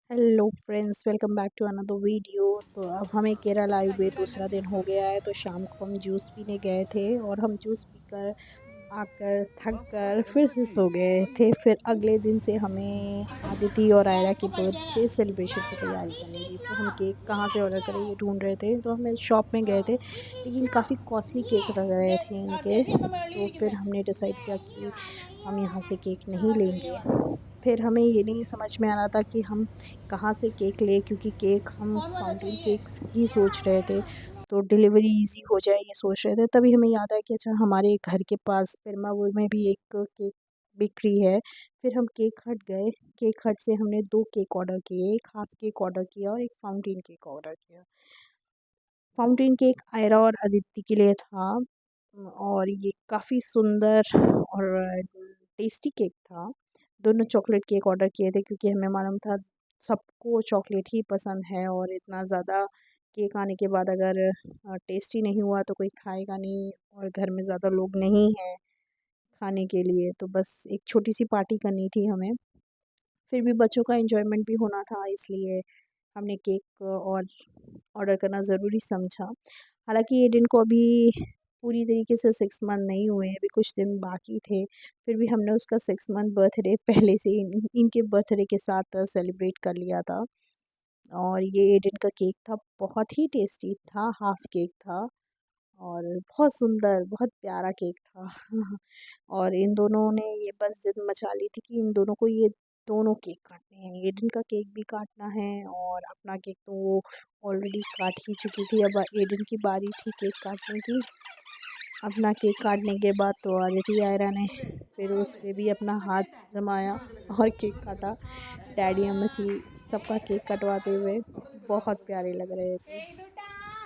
Hello friends, welcome back to another video. तो अब हमें केरल आए हुए दूसरा दिन हो गया है। तो शाम को हम जूस पीने गए थे और हम जूस पीकर आकर थक कर फिर से सो गए थे। फिर अगले दिन से हमें आदिति और आयरा की बर्थडे सेलिब्रेशन की तैयारी करनी थी। तो हम केक कहाँ से ऑर्डर करें ये ढूंढ रहे थे। तो हम शॉप में गए थे, लेकिन काफ़ी कॉस्टली केक लग रहे थे इनके। तो फिर हमने डिसाइड किया कि हम यहाँ से केक नहीं लेंगे। फिर हमें ये नहीं समझ में आ रहा था कि हम कहाँ से केक लें, क्योंकि केक हम फाउंटेन केक्स ही सोच रहे थे। तो डिलीवरी इजी हो जाए ये सोच रहे थे। तभी हमें याद आया कि अच्छा, हमारे घर के पास पेरमावुर में भी एक केक बेकरी है। फिर हम केक हट गए। केक हट से हमने 2 केक ऑर्डर किए, एक हाफ केक ऑर्डर किया और एक फाउंटेन केक ऑर्डर किया। फाउंटेन केक आयरा और अदिति के लिए था। और ये काफ़ी सुंदर और टेस्टी केक था। दोनों चॉकलेट केक ऑर्डर किए थे, क्योंकि हमें मालूम था सबको चॉकलेट ही पसंद है। और इतना ज़्यादा केक आने के बाद अगर टेस्टी नहीं हुआ तो कोई खाएगा नहीं, और घर में ज़्यादा लोग नहीं हैं खाने के लिए। तो बस एक छोटी-सी पार्टी करनी थी हमें। फिर भी बच्चों का एन्जॉयमेंट भी होना था, इसलिए हमने केक और ऑर्डर करना ज़रूरी समझा। हालाँकि ये दिन को अभी पूरी तरीके से 6 मंथ नहीं हुए हैं, अभी कुछ दिन बाकी थे। फिर भी हमने उसका 6 मंथ बर्थडे पहले से ही इनके बर्थडे के साथ सेलिब्रेट कर लिया था। और ये एडेन का केक था, बहुत ही टेस्टी था, हाफ़ केक था और बहुत सुंदर, बहुत प्यारा केक था। और इन दोनों ने ये बस ज़िद मचा ली थी कि इन दोनों को ये दोनों केक काटने हैं। एडेन का केक भी काटना है और अपना केक तो वो ऑलरेडी काट ही चुकी थी। अब एडेन की बारी थी केक काटने की। अपना केक काटने के बाद तो अदिति आयरा ने फिर उस पे भी अपना हाथ जमाया और केक काटा। डैडी अम्मची सबका केक कटवाते हुए बहुत प्यारे लग रहे थे।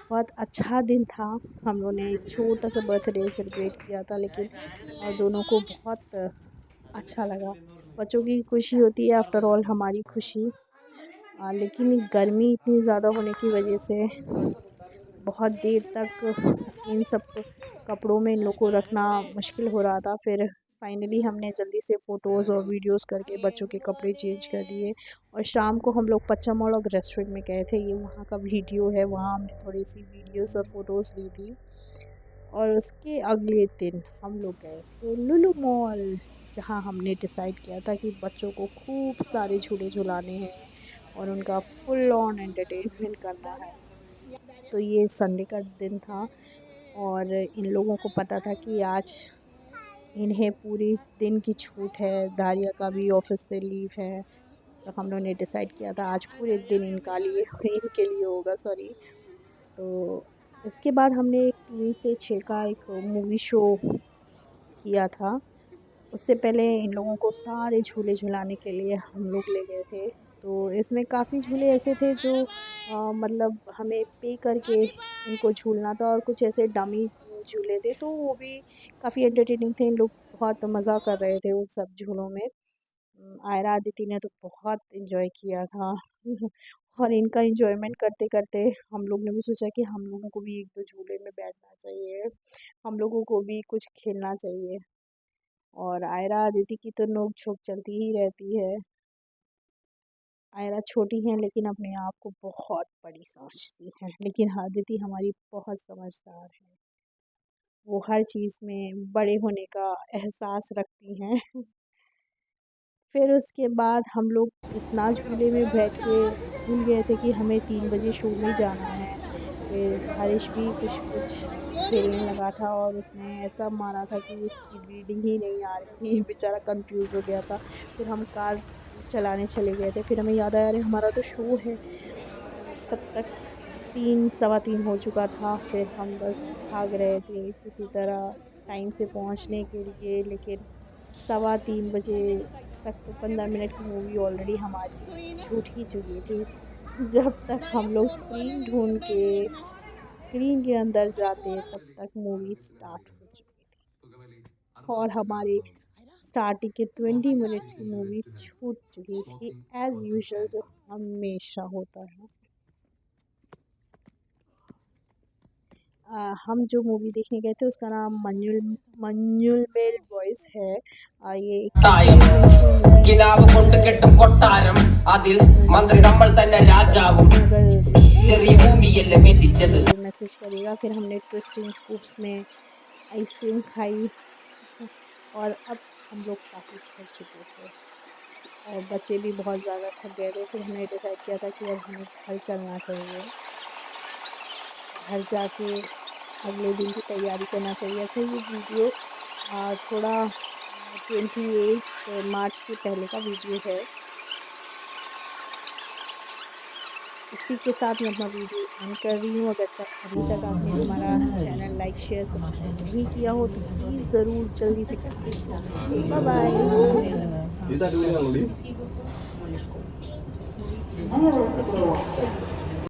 बहुत अच्छा दिन था। हम लोगों ने एक छोटा-सा बर्थडे सेलिब्रेट किया था, लेकिन दोनों को बहुत अच्छा लगा। बच्चों की खुशी होती है आफ्टर ऑल हमारी खुशी। लेकिन गर्मी इतनी ज़्यादा होने की वजह से बहुत देर तक इन सब कपड़ों में इन लोग को रखना मुश्किल हो रहा था। फिर फाइनली हमने जल्दी से फ़ोटोज़ और वीडियोज़ करके बच्चों के कपड़े चेंज कर दिए। और शाम को हम लोग पच्चामढ़ रेस्टोरेंट में गए थे। ये वहाँ का वीडियो है, वहाँ हमने थोड़ी-सी वीडियोज़ और फ़ोटोज़ ली थी। और उसके अगले दिन हम लोग गए थे लुलु मॉल, जहाँ हमने डिसाइड किया था कि बच्चों को खूब सारे झूले झुलाने हैं और उनका फुल ऑन एंटरटेनमेंट करना है। तो ये संडे का दिन था और इन लोगों को पता था कि आज इन्हें पूरी दिन की छूट है, दारिया का भी ऑफ़िस से लीव है। तो हम लोगों ने डिसाइड किया था आज पूरे दिन इनका लिए इनके लिए होगा, सॉरी। तो इसके बाद हमने 3 से 6 का एक मूवी शो किया था। उससे पहले इन लोगों को सारे झूले झुलाने के लिए हम लोग ले गए थे। तो इसमें काफ़ी झूले ऐसे थे जो मतलब हमें पे करके इनको झूलना था, और कुछ ऐसे डमी झूले थे, तो वो भी काफ़ी एंटरटेनिंग थे। इन लोग बहुत मज़ा कर रहे थे उन सब झूलों में। आयरा अदिति ने तो बहुत एन्जॉय किया था। और इनका एन्जॉयमेंट करते-करते हम लोग ने भी सोचा कि हम लोगों को भी 1-2 झूले में बैठना चाहिए। हम लोगों को भी कुछ खेलना चाहिए। और आयरा अदिति की तो नोक-झोंक चलती ही रहती है। आयरा छोटी हैं, लेकिन अपने आप को बहुत बड़ी समझती हैं, लेकिन अदिति हमारी बहुत समझदार है। वो हर चीज़ में बड़े होने का एहसास रखती हैं। फिर उसके बाद हम लोग इतना झूले में बैठ के भूल गए थे कि हमें 3 बजे शो में जाना है। फिर हरीश भी कुछ-कुछ खेलने लगा था और उसने ऐसा मारा था कि उसकी रीडिंग ही नहीं आ रही थी, बेचारा कन्फ्यूज़ हो गया था। फिर हम कार चलाने चले गए थे, फिर हमें याद आया, अरे हमारा तो शो है। तब तक 3 सवा 3 हो चुका था। फिर हम बस भाग रहे थे किसी तरह टाइम से पहुँचने के लिए, लेकिन सवा 3 बजे तक तो 15 मिनट की मूवी ऑलरेडी हमारी छूट ही चुकी थी। जब तक हम लोग स्क्रीन के अंदर जाते, तब तक मूवी स्टार्ट हो चुकी थी। और हमारी स्टार्टिंग के 20 मिनट्स की मूवी छूट चुकी थी, एज़ यूजुअल जो हमेशा होता है। हम जो मूवी देखने गए थे उसका नाम मन्युल बॉयज़ है। ये एक एंटरटेनमेंट की मूवी है। കിനാവ് കൊണ്ട് കെട്ടും കൊട്ടാരം അതിൽ മന്ത്രി നമ്മൾ തന്നെ രാജാവും इसमें अगर देखिए ചെറിയ तो ഭൂമിയല്ലേ आपको വിധിച്ചത് मैसेज करेगा। फिर हमने ट्विस्टिंग स्कूप्स में आइसक्रीम खाई और अब हम लोग काफ़ी थक चुके थे और बच्चे भी बहुत ज़्यादा थक गए थे। फिर हमने डिसाइड किया था कि अब हमें घर चलना चाहिए। घर जाके अगले दिन की तैयारी करना चाहिए। अच्छा, ये वीडियो थोड़ा 28 मार्च के पहले का वीडियो है। इसी के साथ मैं अपना वीडियो एंड कर रही हूँ। अगर तक अभी तक आपने हमारा चैनल लाइक शेयर सब्सक्राइब नहीं किया हो तो प्लीज़ ज़रूर जल्दी से करके कीजिए। Bye bye.